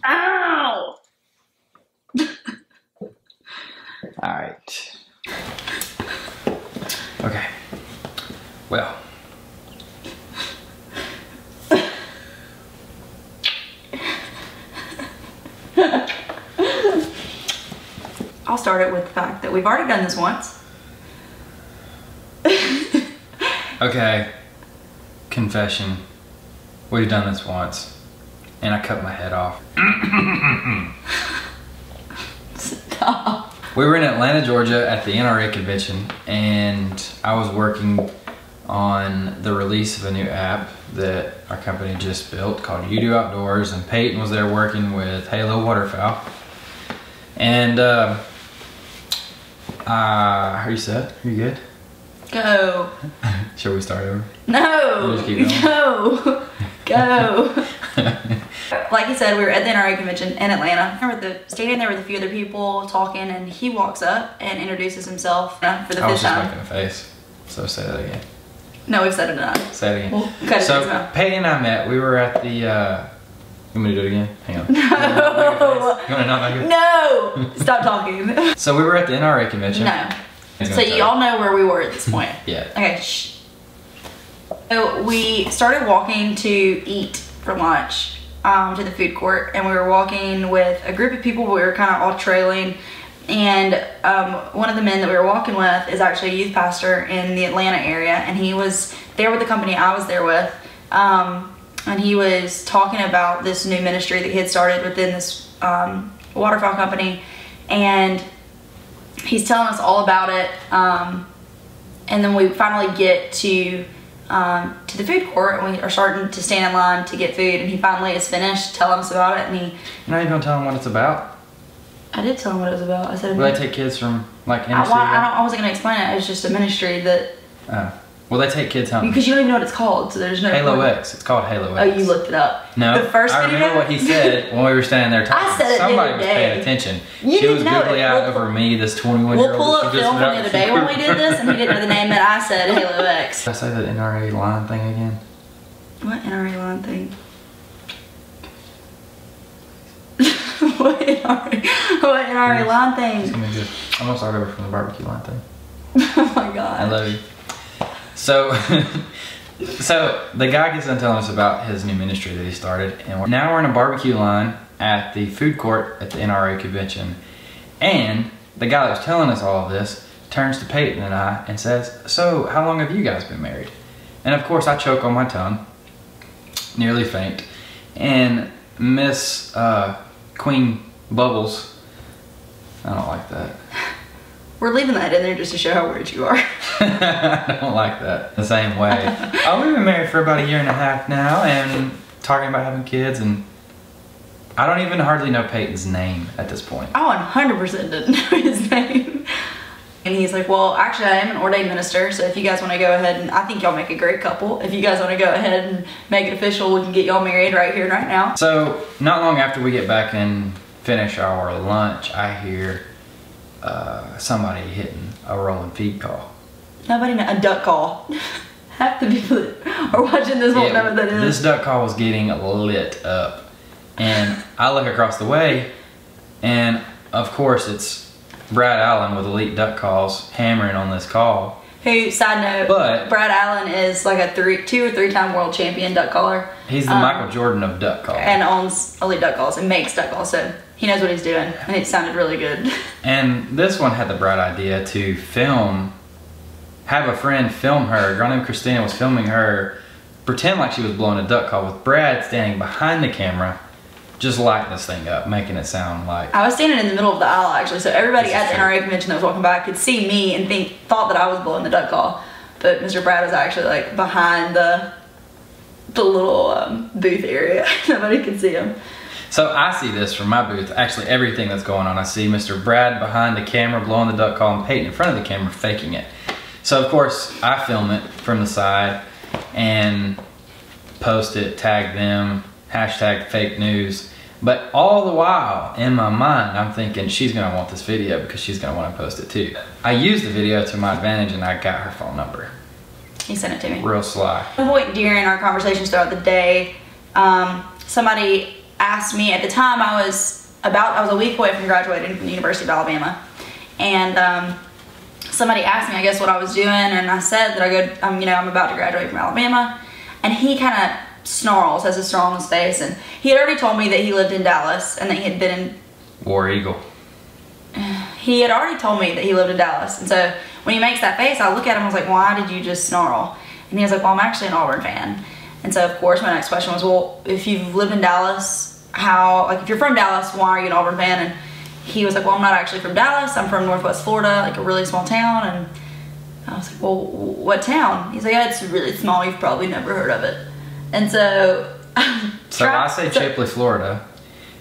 Ow! Alright. Okay. Well. I'll start it with the fact that we've already done this once. Okay. Confession. We've done this once. And I cut my head off. Stop. We were in Atlanta, Georgia at the NRA convention, and I was working on the release of a new app that our company just built called You Do Outdoors, and Peyton was there working with Halo Waterfowl. And are you set? Are you good? Go. Should we start over? No. Just keep going? Go. Go. Like you said, we were at the NRA convention in Atlanta. I remember standing there with a few other people talking, and he walks up and introduces himself for the fifth time. I was just making a face, so say that again. No, we've said it enough. Say it again. We'll cut it So Peyton and I met. We were at the. You want me to do it again? Hang on. No. You want to not make it? No. Stop talking. So we were at the NRA convention. No. So you all know where we were at this point. Yeah. Okay. Shh. So we started walking to eat for lunch to the food court, and we were walking with a group of people. We were kind of all trailing, and one of the men that we were walking with is actually a youth pastor in the Atlanta area, and he was there with the company I was there with, and he was talking about this new ministry that he had started within this waterfowl company, and he's telling us all about it, and then we finally get to the food court, and we are starting to stand in line to get food, and he finally is finished telling us about it, and he... You're not even gonna tell them what it's about? I did tell him what it was about. I said... Will they take kids from, like, inner city? I wasn't gonna explain it. It was just a ministry that... Will they take kids home? Because you don't even know what it's called, so there's no... Halo X. It's called Halo X. Oh, you looked it up. No, the first I remember what he said when we were standing there talking. I said it Somebody the was other paying day. attention. You She was didn't know googly it. eyed over me, this 21-year-old. We'll pull up film from the other day when we did this, and he didn't know the name that I said, Halo X. Did I say that NRA line thing again? What NRA line thing? What NRA line thing? It's gonna be good. I'm gonna start over from the barbecue line thing. Oh my god. I love you. So, so the guy gets done telling us about his new ministry that he started, and now we're in a barbecue line at the food court at the NRA convention, and the guy that was telling us all of this turns to Peyton and I and says, "So, how long have you guys been married?" And of course, I choke on my tongue, nearly faint, and Miss Queen Bubbles, I don't like that. We're leaving that in there just to show how weird you are. I don't like that the same way. Oh, we've been married for about 1.5 years now, and talking about having kids, and I don't even hardly know Peyton's name at this point. I 100% didn't know his name. And he's like, well, actually I am an ordained minister, so if you guys want to go ahead, and I think y'all make a great couple. If you guys want to go ahead and make it official, we can get y'all married right here and right now. So, not long after we get back and finish our lunch, I hear somebody hitting a rolling feed call. Nobody know, a duck call. Half the people that are watching this won't know what that is. This duck call was getting lit up. And I look across the way, and of course it's Brad Allen with Elite Duck Calls hammering on this call. Who, side note, but Brad Allen is like a 2 or 3 time world champion duck caller. He's the Michael Jordan of duck calling. And owns Elite Duck Calls and makes duck calls, so he knows what he's doing, and it sounded really good. And this one had the bright idea to have a friend film her. A girl named Christina was filming her, pretend like she was blowing a duck call with Brad standing behind the camera, just lighting this thing up, making it sound like... I was standing in the middle of the aisle actually, so everybody at the NRA convention that was walking by could see me and thought that I was blowing the duck call. But Mr. Brad was actually like behind the little booth area. Nobody could see him. So I see this from my booth, actually everything that's going on. I see Mr. Brad behind the camera blowing the duck call and Peyton in front of the camera faking it. So of course I film it from the side and post it, tag them, hashtag fake news. But all the while in my mind I'm thinking she's gonna want this video because she's gonna want to post it too. I used the video to my advantage and I got her phone number. He sent it to me. Real sly. At one point during our conversations throughout the day, somebody asked me, at the time I was a week away from graduating from the University of Alabama, and somebody asked me, I guess, what I was doing, and I said that I'm about to graduate from Alabama, and he kind of snarls, has a snarl on his face, and he had already told me that he lived in Dallas, and that he had been in... War Eagle. He had already told me that he lived in Dallas, and so when he makes that face, I look at him, I was like, why did you just snarl? And he was like, well, I'm actually an Auburn fan. And so, of course, my next question was, well, if you've lived in Dallas, if you're from Dallas, why are you an Auburn fan? And he was like, well, I'm not actually from Dallas. I'm from Northwest Florida, like a really small town. And I was like, well, what town? He's like, yeah, it's really small. You've probably never heard of it. And so... So I say Chipley, Florida.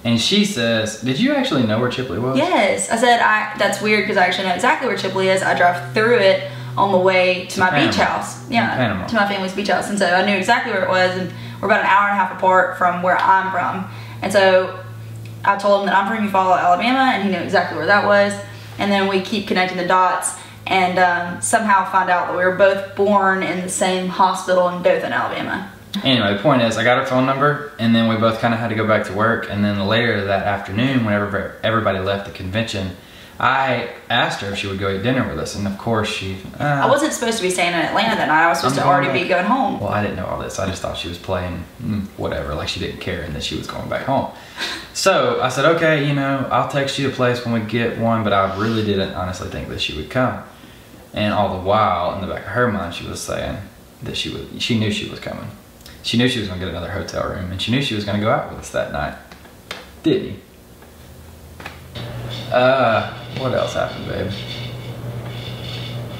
And she says, did you actually know where Chipley was? Yes. I said, that's weird because I actually know exactly where Chipley is. I drive through it on the way to my beach house. Yeah, to my family's beach house. And so I knew exactly where it was, and we're about an hour and a half apart from where I'm from. And so I told him that I'm from Eufaula, Alabama, and he knew exactly where that was. And then we keep connecting the dots, and somehow find out that we were both born in the same hospital in Dothan, Alabama. Anyway, the point is, I got her phone number, and then we both kind of had to go back to work. And then later that afternoon, whenever everybody left the convention, I asked her if she would go eat dinner with us, and of course she... I wasn't supposed to be staying in Atlanta that night. I was supposed to already be going home. Well, I didn't know all this. I just thought she was playing whatever, like she didn't care and that she was going back home. So I said, okay, I'll text you a place when we get one, but I really didn't honestly think that she would come. And all the while, in the back of her mind, she was saying that she knew she was coming. She knew she was going to get another hotel room, and she knew she was going to go out with us that night. Didn't you? What else happened, babe?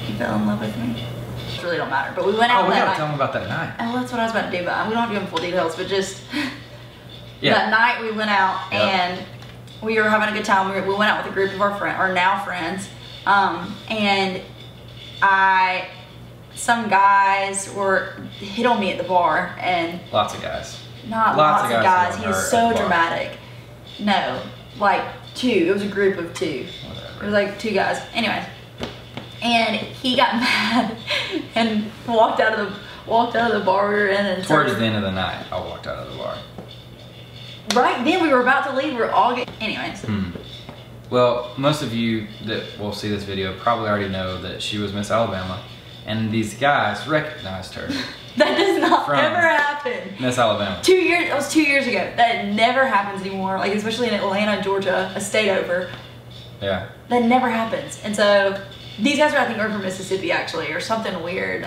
You fell in love with me. It really don't matter, but we went out that night. Oh, we gotta night. tell them about that night. Oh, that's what I was about to do, but we don't have to give them full details, but just... Yeah. That night we went out, and we were having a good time. We went out with a group of our now friends, and some guys hit on me at the bar, and... Lots of guys. Not lots of guys. He was so dramatic. No, like 2. It was a group of 2. Whatever. It was like 2 guys. Anyways, and he got mad and walked out of the bar we were in. And towards the end of the night, I walked out of the bar. Right then, we were about to leave. We were all getting... Anyways. Well, most of you that will see this video probably already know that she was Miss Alabama, and these guys recognized her. That does not ever happen. Miss Alabama. 2 years. It was 2 years ago. That never happens anymore. Like, especially in Atlanta, Georgia, a state over. Yeah. That never happens. And so these guys I think are from Mississippi actually, or something weird.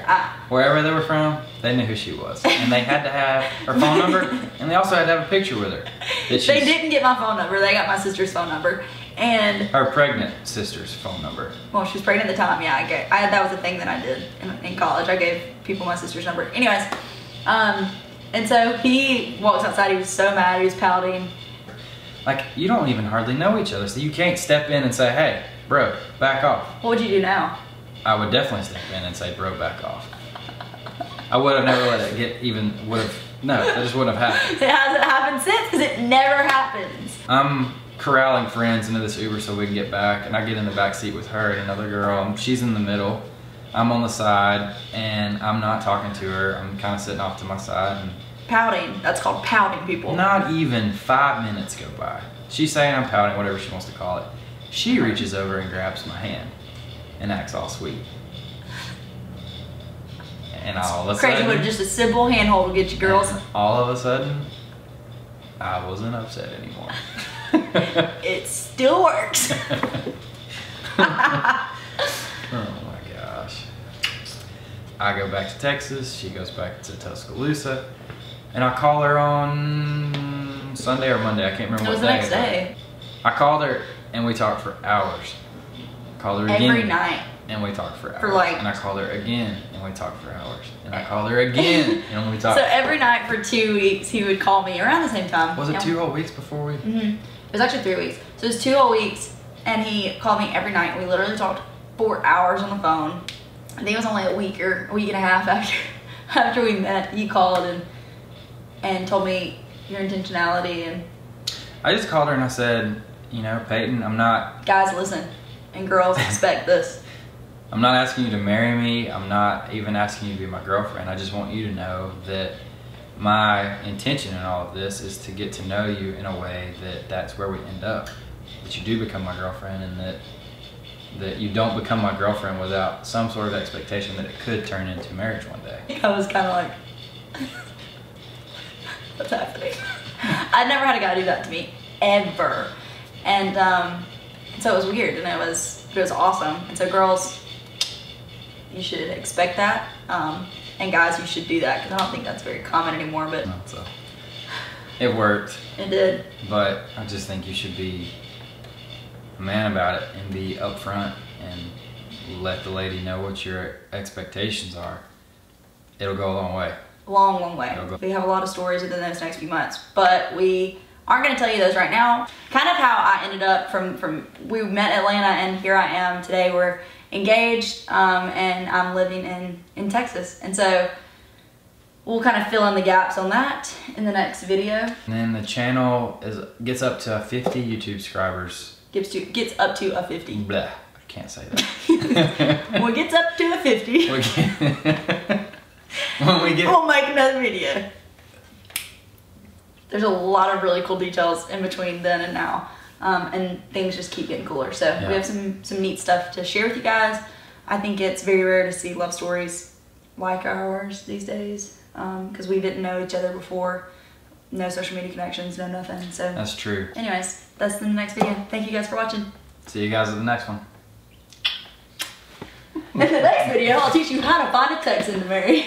Wherever they were from, they knew who she was, and they had to have her phone number, and they also had to have a picture with her. They didn't get my phone number. They got my sister's phone number. And her pregnant sister's phone number. Well, she was pregnant at the time. Yeah, that was a thing that I did in college. I gave people my sister's number. Anyways, and so he walks outside. He was so mad. He was pouting. Like, you don't even hardly know each other, so you can't step in and say, "Hey, bro, back off." What would you do now? I would definitely step in and say, "Bro, back off." I would have never let it get even. No, that just wouldn't have happened. It hasn't happened since, because it never happens. I'm corralling friends into this Uber so we can get back, and I get in the back seat with her and another girl. She's in the middle, I'm on the side, and I'm not talking to her. I'm kind of sitting off to my side and pouting. That's called pouting, people. Not even 5 minutes go by. She's saying I'm pouting, whatever she wants to call it. She reaches over and grabs my hand and acts all sweet. And all of a Crazy sudden, what just a simple handhold will get you, girls. All of a sudden, I wasn't upset anymore. It still works. Oh my gosh. I go back to Texas, she goes back to Tuscaloosa, and I call her on Sunday or Monday, I can't remember what day. It was the next day. I called her and we talked for hours. Called her again. Every night. And we talked for hours. And I called her again and we talked for hours. And I called her again and we talked. So every night for 2 weeks he would call me around the same time. Was it 2 whole weeks before we? Mm-hmm. It was actually 3 weeks. So it was 2 whole weeks, and he called me every night. We literally talked 4 hours on the phone. I think it was only a week and a half after we met. He called and told me your intentionality, and I just called her and I said, you know, Peyton, I'm not. Guys, listen, and girls expect this. I'm not asking you to marry me. I'm not even asking you to be my girlfriend. I just want you to know that my intention in all of this is to get to know you in a way that that's where we end up. That you do become my girlfriend, and that you don't become my girlfriend without some sort of expectation that it could turn into marriage one day. I was kind of like, what's happening? I never had a guy do that to me, ever. And so it was weird, and it was awesome. And so girls, you should expect that. And guys, you should do that, because I don't think that's very common anymore, but. No, so it worked. It did. But I just think you should be a man about it and be upfront and let the lady know what your expectations are. It'll go a long way. Long way. We have a lot of stories within those next few months, but we aren't going to tell you those right now. Kind of how I ended up from we met in Atlanta, and here I am today. We're engaged, and I'm living in Texas, and so we'll kind of fill in the gaps on that in the next video. And then the channel gets up to 50 YouTube subscribers. Gets up to a 50. Blah, I can't say that. When it gets up to a 50, we'll make another video. There's a lot of really cool details in between then and now. And things just keep getting cooler. So we have some neat stuff to share with you guys. I think it's very rare to see love stories like ours these days, because we didn't know each other before. No social media connections, no nothing. So that's true. Anyways, that's in the next video. Thank you guys for watching. See you guys in the next one. In the next video, I'll teach you how to find a Texan to marry.